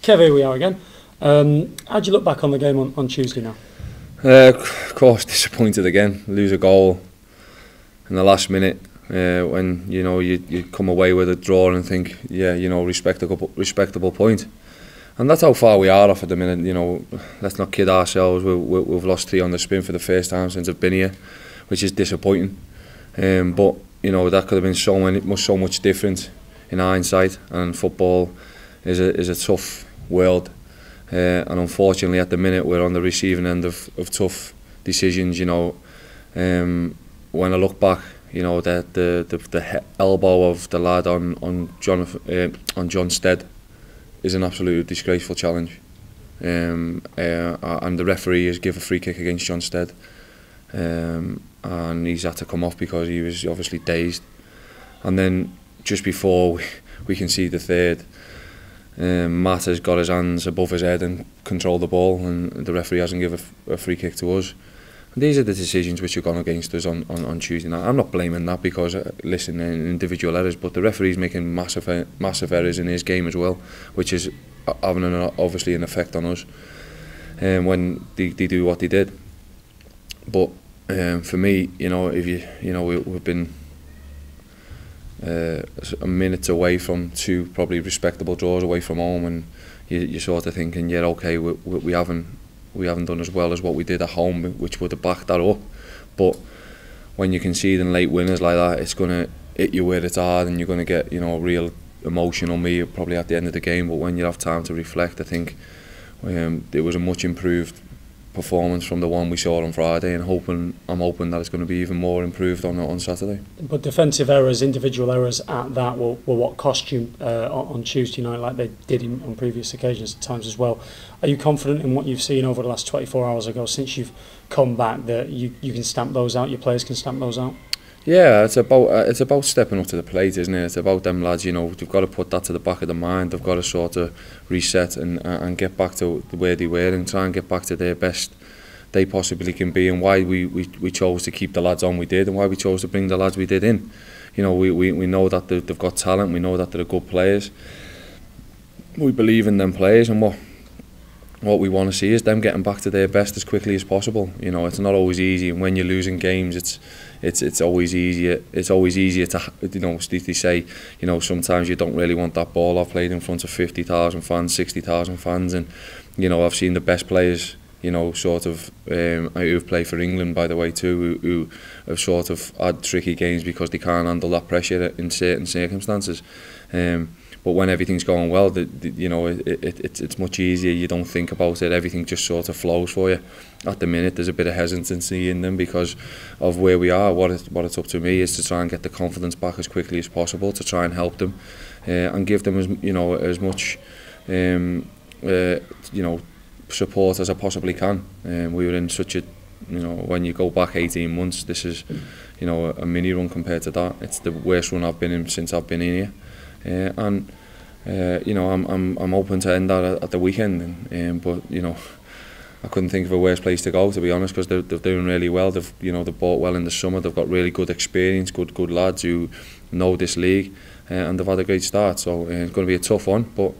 Kev, here we are again. How do you look back on the game on Tuesday now? Of course, disappointed again. Lose a goal in the last minute when you come away with a draw and think, yeah, respectable point. And that's how far we are off at the minute. Let's not kid ourselves. We've lost 3 on the spin for the first time since I've been here, which is disappointing. But that could have been so much different in hindsight. And football is a tough world, and unfortunately at the minute we're on the receiving end of tough decisions. When I look back, that the elbow of the lad on John Stead is an absolute disgraceful challenge, and the referee has given a free kick against John Stead, and he's had to come off because he was obviously dazed. And then just before we can see the third, Matt has got his hands above his head and controlled the ball, and the referee hasn't given a free kick to us. And these are the decisions which have gone against us on Tuesday night. I'm not blaming that because, listen, individual errors, but the referee's making massive errors in his game as well, which is having obviously an effect on us when they do what they did. But for me, we've been a minute away from 2 probably respectable draws away from home, and you're sort of thinking, yeah, okay, we haven't done as well as what we did at home, which would have backed that up. But when you concede late winners like that, it's going to hit you where it's hard, and you're going to get real emotion on me probably at the end of the game. But when you have time to reflect, I think it was a much improved performance from the one we saw on Friday, and I'm hoping that it's going to be even more improved on Saturday. But defensive errors, individual errors at that were what cost you on Tuesday night, like they did on previous occasions at times as well. Are you confident in what you've seen over the last 24 hours ago since you've come back that you can stamp those out, your players can stamp those out? Yeah, it's about stepping up to the plate, isn't it? It's about them lads, they've got to put that to the back of the mind. They've got to sort of reset and get back to where they were and try and get back to their best they possibly can be, and why we chose to keep the lads on we did, and why we chose to bring the lads we did in. We know that they've got talent, we know that they're good players. We believe in them players, and what we want to see is them getting back to their best as quickly as possible. It's not always easy, and when you're losing games, it's always easier. It's always easier to, they say, sometimes you don't really want that ball. I've played in front of 50,000 fans, 60,000 fans, and I've seen the best players, who've played for England, by the way, too, who have sort of had tricky games because they can't handle that pressure in certain circumstances. But when everything's going well, it's much easier. You don't think about it. Everything just sort of flows for you. At the minute, there's a bit of hesitancy in them because of where we are. What it's up to me is to try and get the confidence back as quickly as possible, to try and help them and give them as much support as I possibly can. We were in such a, when you go back 18 months, this is a mini run compared to that. It's the worst run I've been in since I've been in here. I'm hoping to end that at the weekend, but I couldn't think of a worse place to go, to be honest, because they're doing really well. They've bought well in the summer. They've got really good experience, good lads who know this league, and they've had a great start. So it's going to be a tough one, but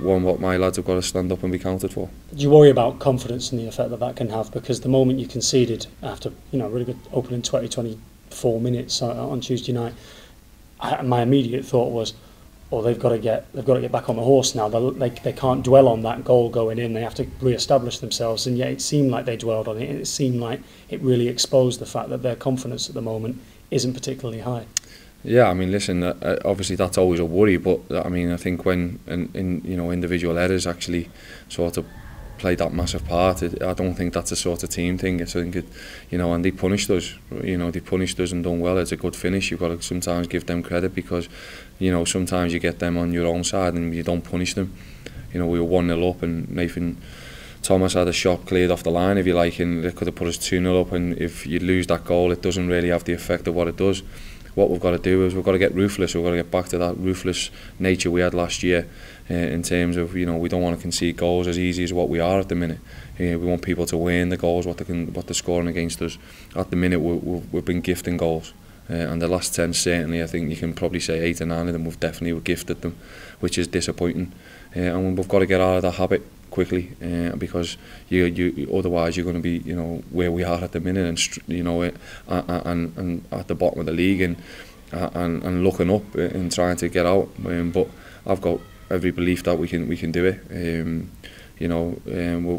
one what my lads have got to stand up and be counted for. Do you worry about confidence and the effect that can have? Because the moment you conceded after a really good opening 24 minutes on Tuesday night, my immediate thought was, they've got to get back on the horse now. They can't dwell on that goal going in. They have to re-establish themselves. And yet it seemed like they dwelled on it. And it seemed like it really exposed the fact that their confidence at the moment isn't particularly high. Yeah, I mean, listen, obviously that's always a worry, but I think when individual errors actually sort of play that massive part, I don't think that's a sort of team thing. I think and they punished us. They punished us and done well. It's a good finish. You've got to sometimes give them credit because sometimes you get them on your own side and you don't punish them. We were 1-0 up and Nathan Thomas had a shot cleared off the line, if you like, and it could have put us 2-0 up, and if you lose that goal, it doesn't really have the effect of what it does. What we've got to do is we've got to get ruthless. We've got to get back to that ruthless nature we had last year, in terms of we don't want to concede goals as easy as what we are at the minute. We want people to win the goals, what they're scoring against us. At the minute we've been gifting goals, and the last 10 certainly, I think you can probably say 8 or 9 of them we've definitely gifted them, which is disappointing. And we've got to get out of that habit quickly, because you otherwise you're going to be, you know, where we are at the minute, and you know, and at the bottom of the league, and looking up and trying to get out. But I've got every belief that we can do it. You know,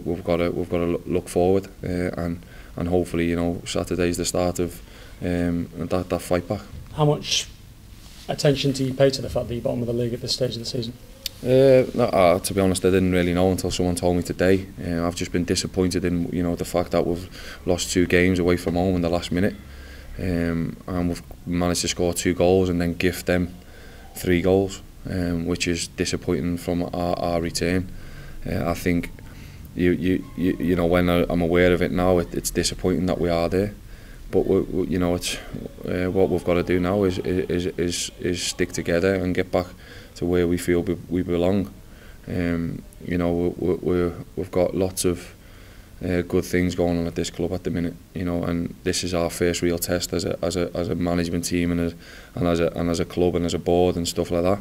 we've got to look forward, and hopefully, you know, Saturday's the start of that fight back. How much attention do you pay to the fact that you're bottom of the league at this stage of the season? No, to be honest, I didn't really know until someone told me today. I've just been disappointed in, you know, the fact that we've lost 2 games away from home in the last minute, and we've managed to score 2 goals and then gift them 3 goals, which is disappointing from our return. I think you know, when I'm aware of it now, it's disappointing that we are there. But you know, it's what we've got to do now is stick together and get back to where we feel we belong. You know, we've got lots of good things going on at this club at the minute. You know, and this is our first real test as a management team, and as a club and as a board and stuff like that.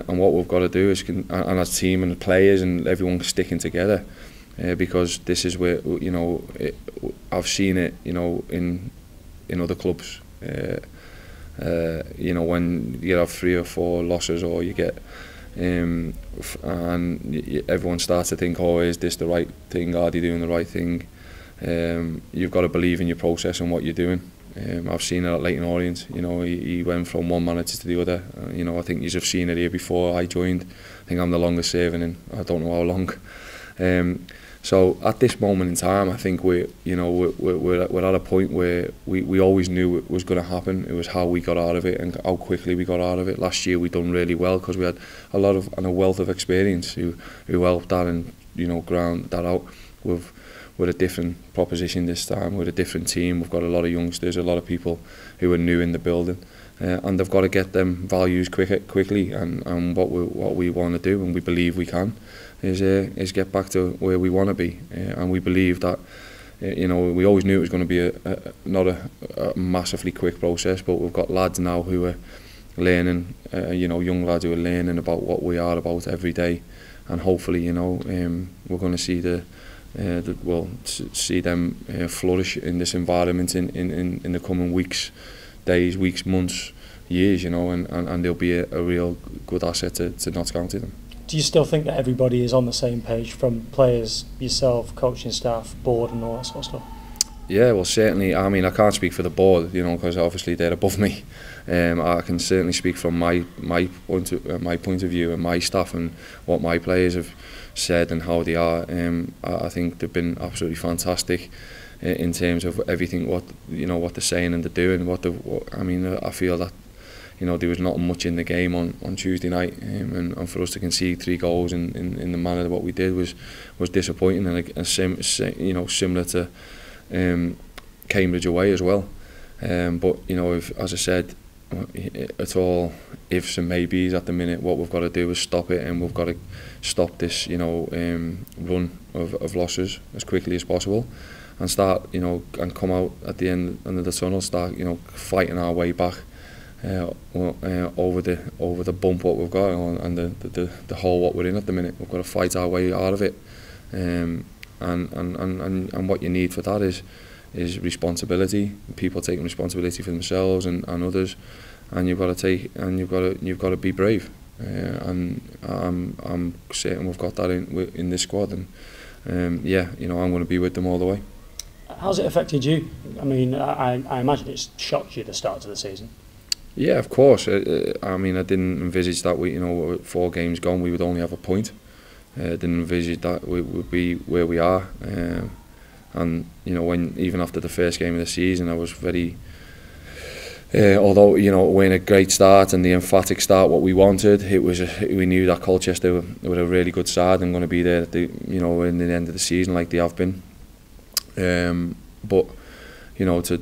And what we've got to do is, and as a team and the players and everyone sticking together. Because this is where, you know, I've seen it, you know, in other clubs. You know, when you have 3 or 4 losses, or you get, and everyone starts to think, oh, is this the right thing? Are they doing the right thing? You've got to believe in your process and what you're doing. I've seen it at Leighton Orient. You know, he went from one manager to the other. You know, I think you've seen it here before I joined. I think I'm the longest serving in I don't know how long. So at this moment in time, I think we're at a point where we always knew it was going to happen. It was how we got out of it and how quickly we got out of it. Last year we done really well because we had a lot of and a wealth of experience who helped that and, you know, ground that out. With a different proposition this time, with a different team. We've got a lot of youngsters, a lot of people who are new in the building, and they've got to get them values quickly. And what we want to do, and we believe we can, is get back to where we want to be. And we believe that, you know, we always knew it was going to be not a massively quick process, but we've got lads now who are learning, you know, young lads who are learning about what we are about every day, and hopefully, you know, we're going to see see them flourish in this environment in the coming weeks, months, years, you know, and they'll be a real good asset to Notts County. Them. Do you still think that everybody is on the same page, from players, yourself, coaching staff, board, and all that sort of stuff? Yeah, well, certainly. I mean, I can't speak for the board, you know, because obviously they're above me. I can certainly speak from my point of view and my staff and what my players have said and how they are. I think they've been absolutely fantastic in terms of everything, what they're saying and they're doing. I mean, I feel that, you know, there was not much in the game on Tuesday night, and for us to concede 3 goals in the manner that what we did was disappointing, and similar to Cambridge away as well. But, you know, as I said, it's all ifs and maybes at the minute. What we've got to do is stop it, and we've got to stop this, you know, run of losses as quickly as possible, and start, you know, and come out at the end of the tunnel, start, you know, fighting our way back over the bump what we've got and the hole what we're in at the minute. We've got to fight our way out of it, and what you need for that is responsibility, people taking responsibility for themselves and others, and you've got to be brave, and I'm certain we've got that in this squad, and yeah, you know, I'm going to be with them all the way. How's it affected you? I mean, I imagine it's shocked you the start of the season. Yeah, of course. I mean, I didn't envisage that we, you know, 4 games gone, we would only have a point. Didn't envisage that we would be where we are. And, you know, even after the first game of the season, I was very, although, you know, we're in a great start and the emphatic start what we wanted, we knew that Colchester were a really good side and going to be there at the, you know, in the end of the season like they have been. But, you know, to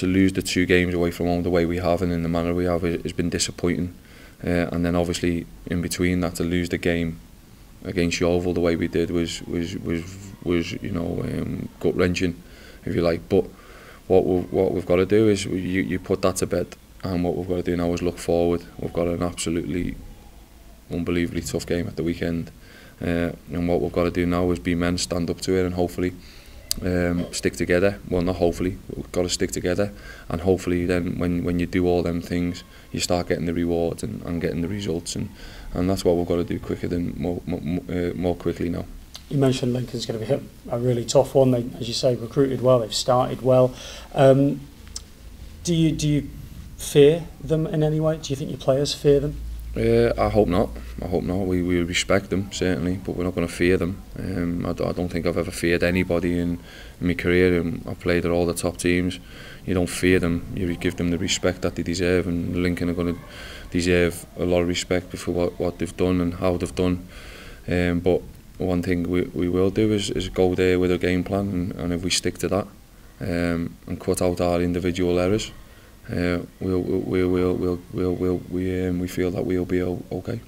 lose the 2 games away from home the way we have and in the manner we have has been disappointing. And then obviously in between that, to lose the game against Yeovil the way we did was you know, gut wrenching, if you like. But what we've got to do is you put that to bed, and what we've got to do now is look forward. We've got an absolutely unbelievably tough game at the weekend, and what we've got to do now is be men, stand up to it, and hopefully stick together. Well, not hopefully, we've got to stick together, and hopefully then when you do all them things, you start getting the rewards and getting the results, and that's what we've got to do quicker than more quickly now. You mentioned Lincoln's going to be a really tough one. They, as you say, recruited well, they've started well. Do you fear them in any way? Do you think your players fear them? I hope not. I hope not. We respect them, certainly, but we're not going to fear them. I don't think I've ever feared anybody in my career, and I've played at all the top teams. You don't fear them, you give them the respect that they deserve, and Lincoln are going to deserve a lot of respect for what they've done and how they've done. But one thing we will do is go there with a game plan, and if we stick to that and cut out our individual errors, we feel that we'll be okay.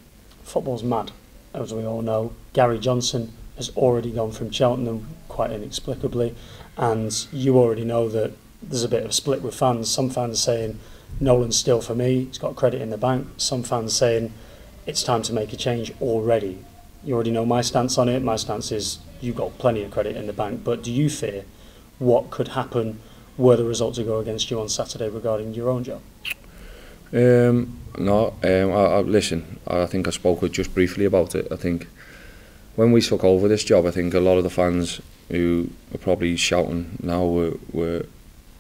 Football's mad, as we all know. Gary Johnson has already gone from Cheltenham quite inexplicably, and you already know that there's a bit of a split with fans. Some fans saying Nolan's still for me, he's got credit in the bank. Some fans saying it's time to make a change already. You already know my stance on it. My stance is you've got plenty of credit in the bank, but do you fear what could happen were the results to go against you on Saturday regarding your own job? No, listen, I think I spoke just briefly about it. I think when we took over this job, I think a lot of the fans who are probably shouting now were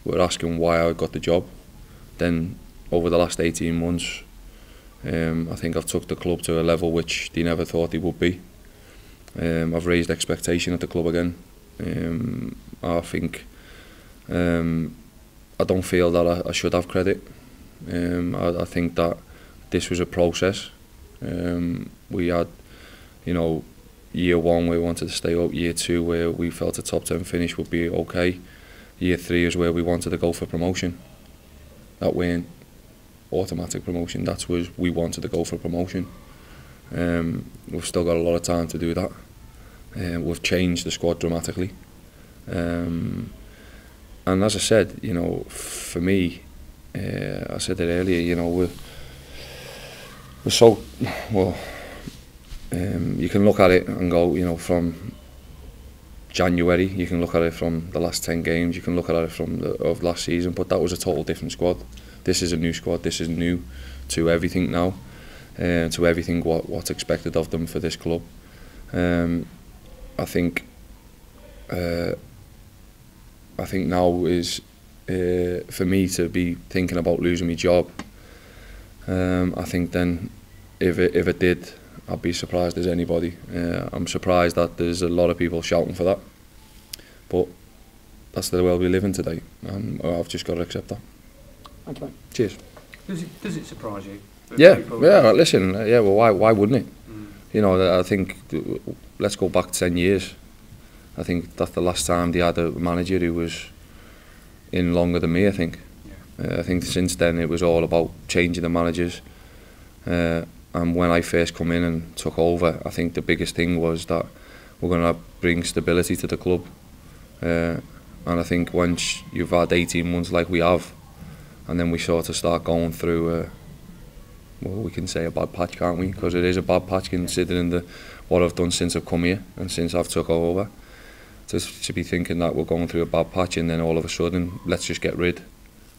asking why I got the job. Then over the last 18 months, I think I've took the club to a level which they never thought they would be. I've raised expectation at the club again. I think I don't feel that I should have credit. I think that this was a process. We had, year one where we wanted to stay up, year two where we felt a top 10 finish would be okay. Year three is where we wanted to go for promotion. That weren't automatic promotion, that's where we wanted to go for promotion. We've still got a lot of time to do that. We've changed the squad dramatically. And as I said, for me, I said it earlier, we're so, well, you can look at it and go, from January, you can look at it from the last 10 games, you can look at it from of last season, but that was a total different squad. This is a new squad, this is new to everything now, to everything what's expected of them for this club. I think now is for me to be thinking about losing my job. I think then if it did, I'd be surprised as anybody. I'm surprised that there's a lot of people shouting for that, but that's the world we live in today, and I've just got to accept that. Thank you, mate. Cheers. Does it surprise you? Yeah. Listen. Yeah. Well, why wouldn't it? I think let's go back 10 years. I think that's the last time they had a manager who was in longer than me. I think. I think since then it was all about changing the managers. And when I first come in and took over, I think the biggest thing was that we're going to bring stability to the club. And I think once you've had 18 months like we have, and then we sort of start going through, well, we can say a bad patch, can't we? Because it is a bad patch considering what I've done since I've come here and since I've took over. To be thinking that we're going through a bad patch and then all of a sudden, let's just get rid.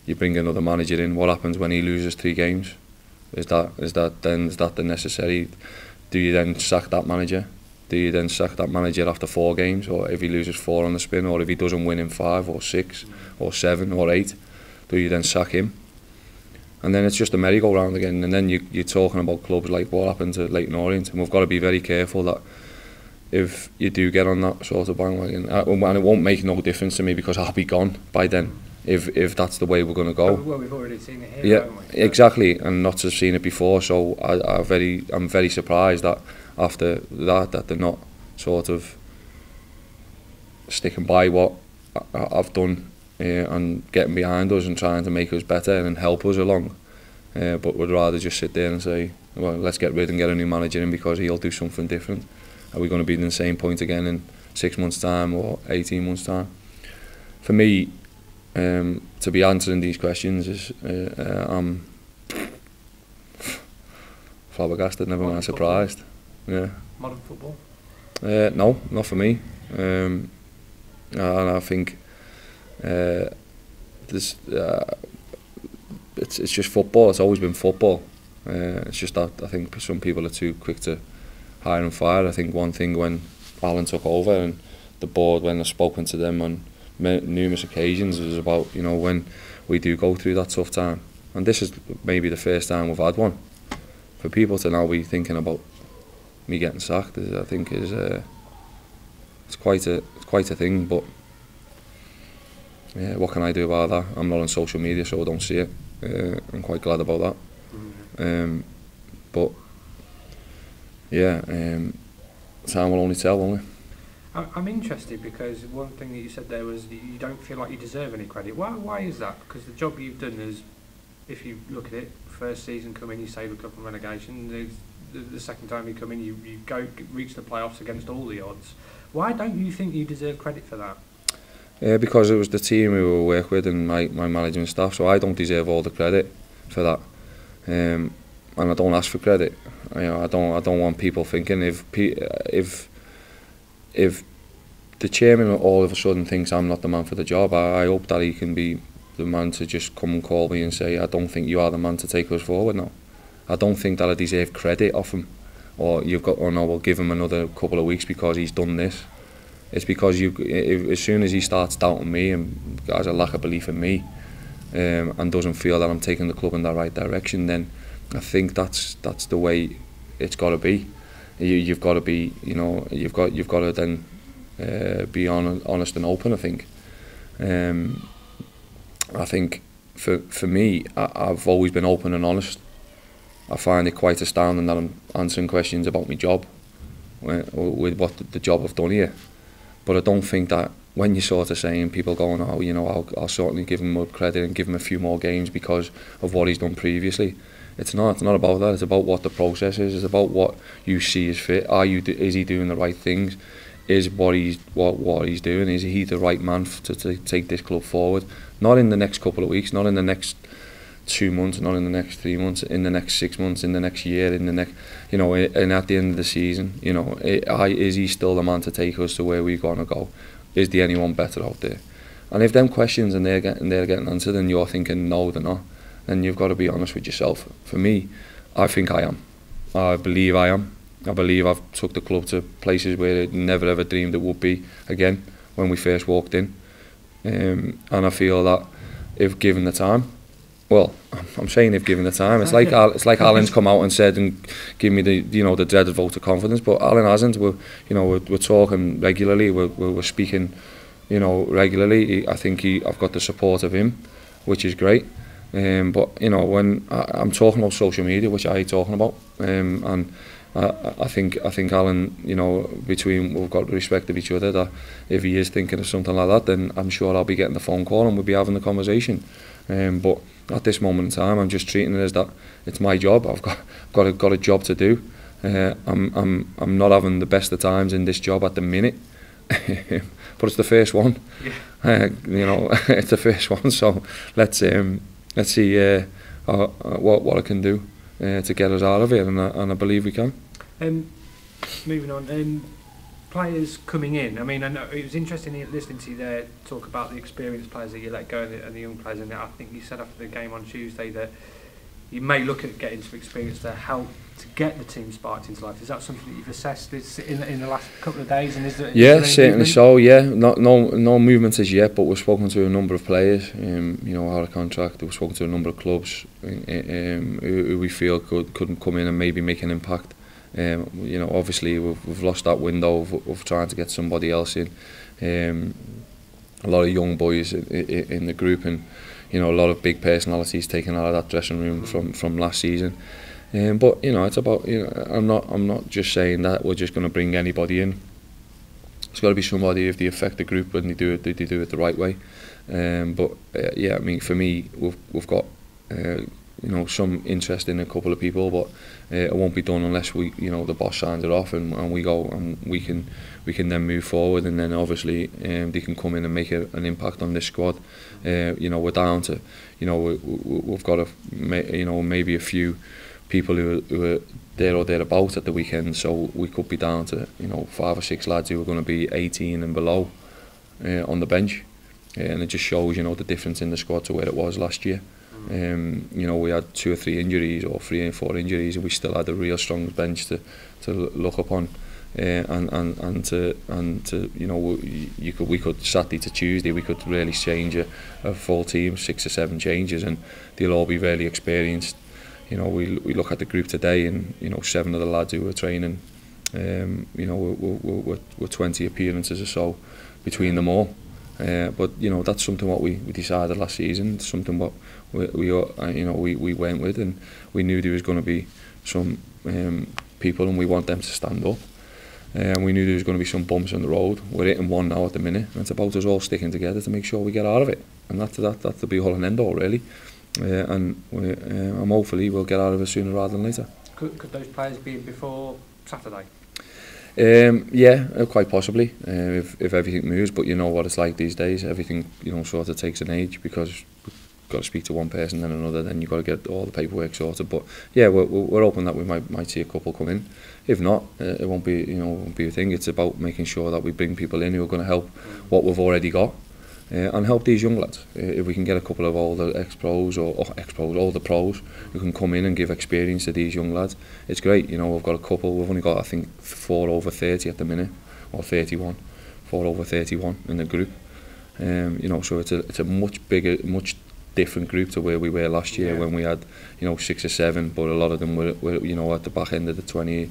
You bring another manager in, what happens when he loses 3 games? Is that the necessary? Do you then sack that manager? Do you then sack that manager after 4 games, or if he loses 4 on the spin, or if he doesn't win in 5 or 6 or 7 or 8? Do you then sack him? And then it's just a merry-go-round again. And then you're talking about clubs like what happened to Leyton Orient, and we've got to be very careful that if you do get on that sort of bandwagon, and it won't make no difference to me because I'll be gone by then. If that's the way we're going to go. Well, we've already seen it here, haven't we? Exactly, and not to have seen it before. So I'm very surprised that after that they're not sort of sticking by what I've done and getting behind us and trying to make us better and help us along. But we'd rather just sit there and say, well, let's get rid and get a new manager in because he'll do something different. Are we going to be in the same point again in 6 months' time or 18 months' time? For me, to be answering these questions is I'm flabbergasted, never mind surprised. Yeah. Modern football? No, not for me. And I think this it's just football. It's always been football. It's just that I think some people are too quick to hire and fire. I think one thing when Alan took over and the board, when I've spoken to them on numerous occasions, was about, you know, when we do go through that tough time, and this is maybe the first time we've had one, for people to now be thinking about me getting sacked, I think is it's quite a thing. But yeah, what can I do about that? I'm not on social media, so I don't see it. I'm quite glad about that. But yeah, time will only tell, won't it? I'm interested because one thing that you said there was that you don't feel like you deserve any credit. Why is that? Because the job you've done is, if you look at it, first season come in, you save a cup of relegation. The second time you come in, you go reach the playoffs against all the odds. Why don't you think you deserve credit for that? Because it was the team we were work with and my management staff, so I don't deserve all the credit for that. And I don't ask for credit. You know, I don't want people thinking if the chairman all of a sudden thinks I'm not the man for the job, I hope that he can be the man to just come and call me and say, I don't think you are the man to take us forward now. I don't think that I deserve credit off him, or no, we'll give him another couple of weeks because he's done this. It's because as soon as he starts doubting me and has a lack of belief in me, and doesn't feel that I'm taking the club in the right direction, then I think that's the way it's got to be. You've got to be, you know, you've got to then be honest and open. I think. I think for me, I've always been open and honest. I find it quite astounding that I'm answering questions about my job, with what the job I've done here. But I don't think that when you're sort of saying, people going, oh, you know, I'll certainly give him more credit and give him a few more games because of what he's done previously. It's not about that. It's about what the process is. It's about what you see as fit. Is he doing the right things? Is what he's doing? Is he the right man to take this club forward? Not in the next couple of weeks. Not in the next 2 months. Not in the next 3 months. In the next 6 months. In the next year. In the next, you know, and at the end of the season, you know, is he still the man to take us to where we're gonna go? Is there anyone better out there? And if them questions and they're getting answered, and you're thinking no, they're not, then you've got to be honest with yourself. For me, I think I am. I believe I am. I believe I've took the club to places where I never ever dreamed it would be again when we first walked in. And I feel that if given the time, well, I'm saying if given the time, it's like Alan's come out and said and give me the dreaded vote of confidence, but Alan hasn't. We're talking regularly. We're speaking, regularly. I think I've got the support of him, which is great. But when I'm talking about social media, which I hate talking about, and I think Alan, we've got respect of each other, that if he is thinking of something like that, then I'm sure I'll be getting the phone call and we'll be having the conversation. But at this moment in time, I'm just treating it as that it's my job. I've got a job to do. I'm not having the best of times in this job at the minute, but it's the first one. Yeah. It's the first one. So let's see what I can do to get us out of it, and I believe we can. Moving on, players coming in. I mean, I know it was interesting listening to you there talk about the experienced players that you let go and the young players. And I think you said after the game on Tuesday that you may look at getting some experience to help to get the team sparked into life. Is that something that you've assessed in the last couple of days? And is there certainly movement? So. Yeah, no movement as yet, but we've spoken to a number of players. Out of contract. We've spoken to a number of clubs who we feel could come in and maybe make an impact. Obviously we've lost that window of trying to get somebody else in. A lot of young boys in the group, and a lot of big personalities taken out of that dressing room from last season. But it's about I'm not just saying that we're just going to bring anybody in. It's got to be somebody, if they affect the group and they do it the right way. For me, we've got some interest in a couple of people, but it won't be done unless the boss signs it off and we go and we can then move forward, and then obviously they can come in and make an impact on this squad. We're down to, we've got maybe a few people who are there or thereabouts at the weekend, so we could be down to 5 or 6 lads who are going to be 18 and below on the bench, and it just shows the difference in the squad to where it was last year. We had 2 or 3 injuries, or 3 or 4 injuries, and we still had a real strong bench to look upon. And to we could Saturday to Tuesday we could really change a full team, 6 or 7 changes, and they'll all be really experienced. We look at the group today, and 7 of the lads who were training, were 20 appearances or so between them all. But that's something what we decided last season, something what we went with, and we knew there was going to be some people, and we want them to stand up. And we knew there was going to be some bumps on the road. We're hitting one now at the minute, and it's about us all sticking together to make sure we get out of it. And that's the be all and end all, really. And hopefully we'll get out of it sooner rather than later. Could those players be before Saturday? Yeah, quite possibly, if everything moves. But you know what it's like these days. Everything sort of takes an age, because you've got to speak to one person, then another, then you've got to get all the paperwork sorted. But yeah, we're hoping that we might see a couple come in. If not, it won't be a thing. It's about making sure that we bring people in who are going to help what we've already got, and help these young lads. If we can get a couple of older older pros who can come in and give experience to these young lads, it's great. We've got a couple. We've only got, I think, 4 over 30 at the minute, or 31, 4 over 31 in the group. So it's a much bigger, much different group to where we were last year, when we had 6 or 7, but a lot of them were at the back end of the 20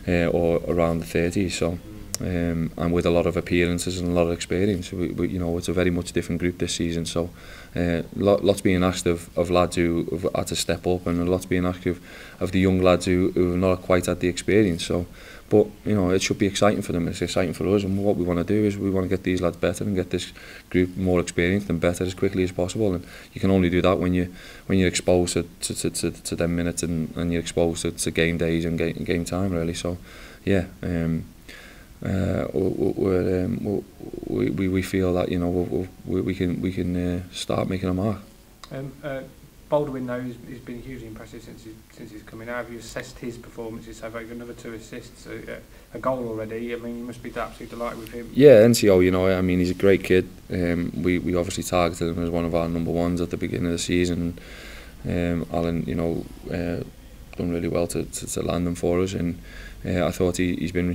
or around the 30s. So. And with a lot of appearances and a lot of experience, it's a very much different group this season. So lots being asked of lads who have had to step up, and lots being asked of the young lads who have not quite had the experience. So, but it should be exciting for them. It's exciting for us, and what we want to do is we want to get these lads better and get this group more experienced and better as quickly as possible. And you can only do that when you're exposed to them minutes, and you're exposed to game days and game time, really. So yeah. We feel that we can start making a mark. Baldwin, though, he's been hugely impressive since he's coming out. Have you assessed his performances? So far, another 2 assists, a goal already. I mean, you must be absolutely delighted with him. Yeah, NCO, I mean, he's a great kid. We obviously targeted him as one of our number ones at the beginning of the season. Alan, done really well to land him for us, and I thought he's been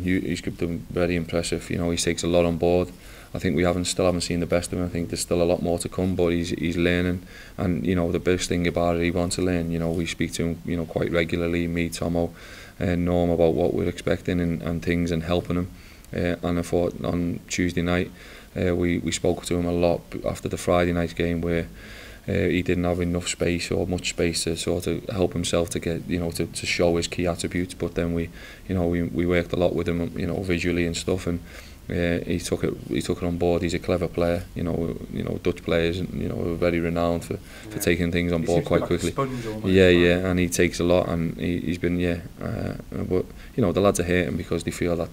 very impressive. He takes a lot on board. I think we still haven't seen the best of him. I think there's still a lot more to come, but he's learning, and the best thing about it, he wants to learn. We speak to him quite regularly, me, Tomo, and Norm, about what we're expecting and things, and helping him. And I thought on Tuesday night we spoke to him a lot after the Friday night game, where he didn't have enough space or much space to sort of help himself to get to show his key attributes. But then we worked a lot with him visually and stuff, and he took it on board. He's a clever player. Dutch players are very renowned for taking things on board quite quickly. Yeah, and he takes a lot, and he's been but the lads are hating because they feel that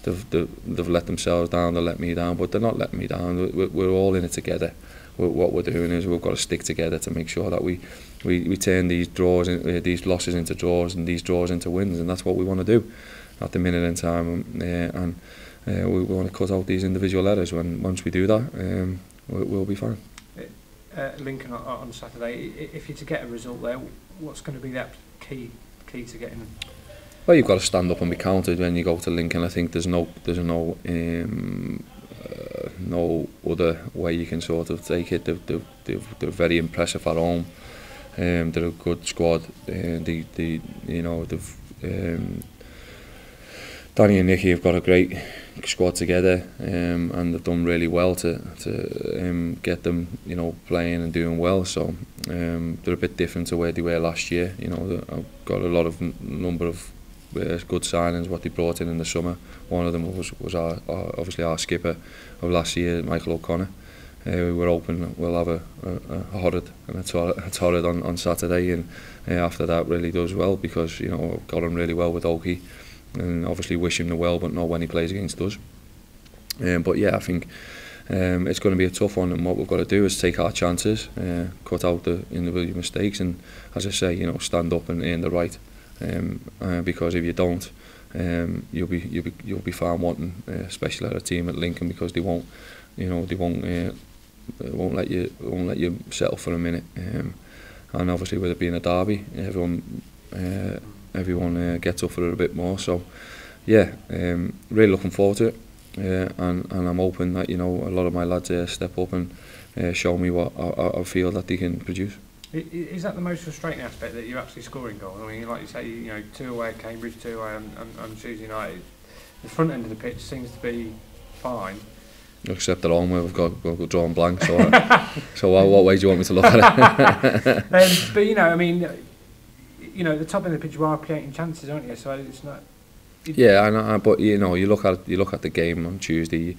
they've let themselves down, they let me down, but they're not letting me down. We're all in it together. What we're doing is we've got to stick together to make sure that we turn these these losses into draws, and these draws into wins, and that's what we want to do at the minute in time. And we want to cut out these individual errors. Once we do that, we'll be fine. Lincoln on Saturday, if you're to get a result there, what's going to be that key to getting them? Well, you've got to stand up and be counted when you go to Lincoln. I think there's no other way you can sort of take it. They're very impressive at home. They're a good squad. Danny and Nicky have got a great squad together, and they've done really well to get them playing and doing well. So they're a bit different to where they were last year. I've got a lot of number of good signings what they brought in the summer. One of them was obviously our skipper of last year, Michael O'Connor. we're hoping we'll have a horrid and a torrid on Saturday, and after that really does well, because you know I've got on really well with Oki, and obviously wish him the well, but not when he plays against us. But yeah, I think it's going to be a tough one, and what we've got to do is take our chances, cut out the individual mistakes, and as I say, you know, stand up and earn the right. Because if you don't, you'll be found wanting, especially at a team at Lincoln, because they won't let you settle for a minute. And obviously with it being a derby, everyone gets up for it a bit more. So yeah, really looking forward to it. And I'm hoping that, you know, a lot of my lads step up and show me what I feel that they can produce. Is that the most frustrating aspect, that you're actually scoring goals? I mean, like you say, you know, 2 away at Cambridge, 2 away on Tuesday night. The front end of the pitch seems to be fine. Except at home where we've got drawn blank. So, so what way do you want me to look at it? But you know, I mean, you know, the top end of the pitch, you are creating chances, aren't you? So it's not. Yeah, but you know, you look at the game on Tuesday.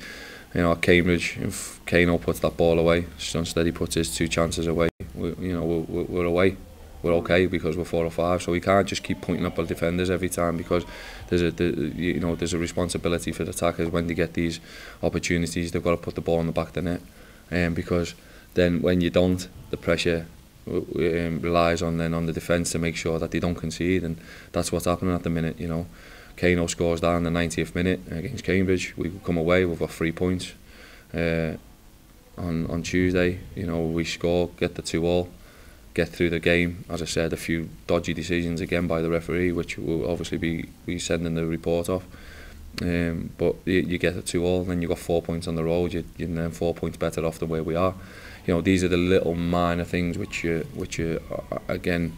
You know, at Cambridge, if Kano puts that ball away, Sunsteady puts his 2 chances away, we're away. We're okay because we're 4 or 5. So we can't just keep pointing up at defenders every time, because there's a responsibility for the attackers when they get these opportunities. They've got to put the ball in the back of the net, because then when you don't, the pressure relies on the defence to make sure that they don't concede, and that's what's happening at the minute. You know, Kano scores down in the 90th minute against Cambridge. We come away, we've got 3 points. On Tuesday, you know, we score, get the 2-2, get through the game. As I said, a few dodgy decisions again by the referee, which will obviously be sending the report off. But you get a 2-2, then you've got 4 points on the road. You're then 4 points better off than where we are. You know, these are the little minor things which again,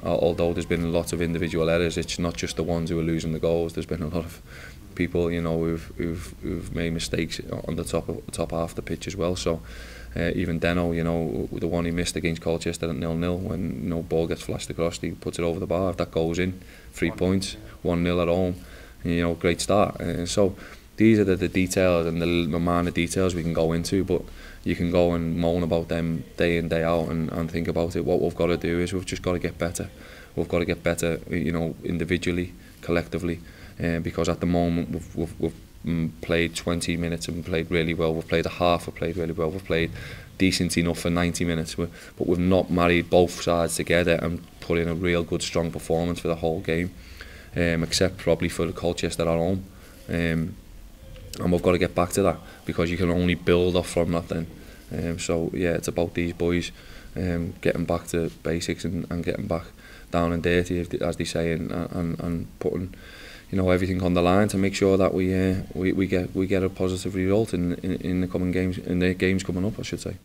although there's been lots of individual errors, it's not just the ones who are losing the goals. There's been a lot of people, you know, who've made mistakes on the top half of the pitch as well. So even Deno, you know, the one he missed against Colchester at 0-0, when, you know, ball gets flashed across, he puts it over the bar. If that goes in, 3 points, 1-0 at home, you know, great start. So these are the details and the minor details we can go into, but you can go and moan about them day in, day out, and think about it. What we've got to do is we've just got to get better. We've got to get better, you know, individually, collectively, because at the moment we've played 20 minutes and played really well. We've played a half, we've played really well. We've played decent enough for 90 minutes, but we've not married both sides together and put in a real good, strong performance for the whole game, except probably for the Colchester at home. And we've got to get back to that, because you can only build off from that then. So yeah, it's about these boys getting back to basics and getting back down and dirty, as they say, and putting, you know, everything on the line to make sure that we get a positive result in the coming games, in the games coming up, I should say.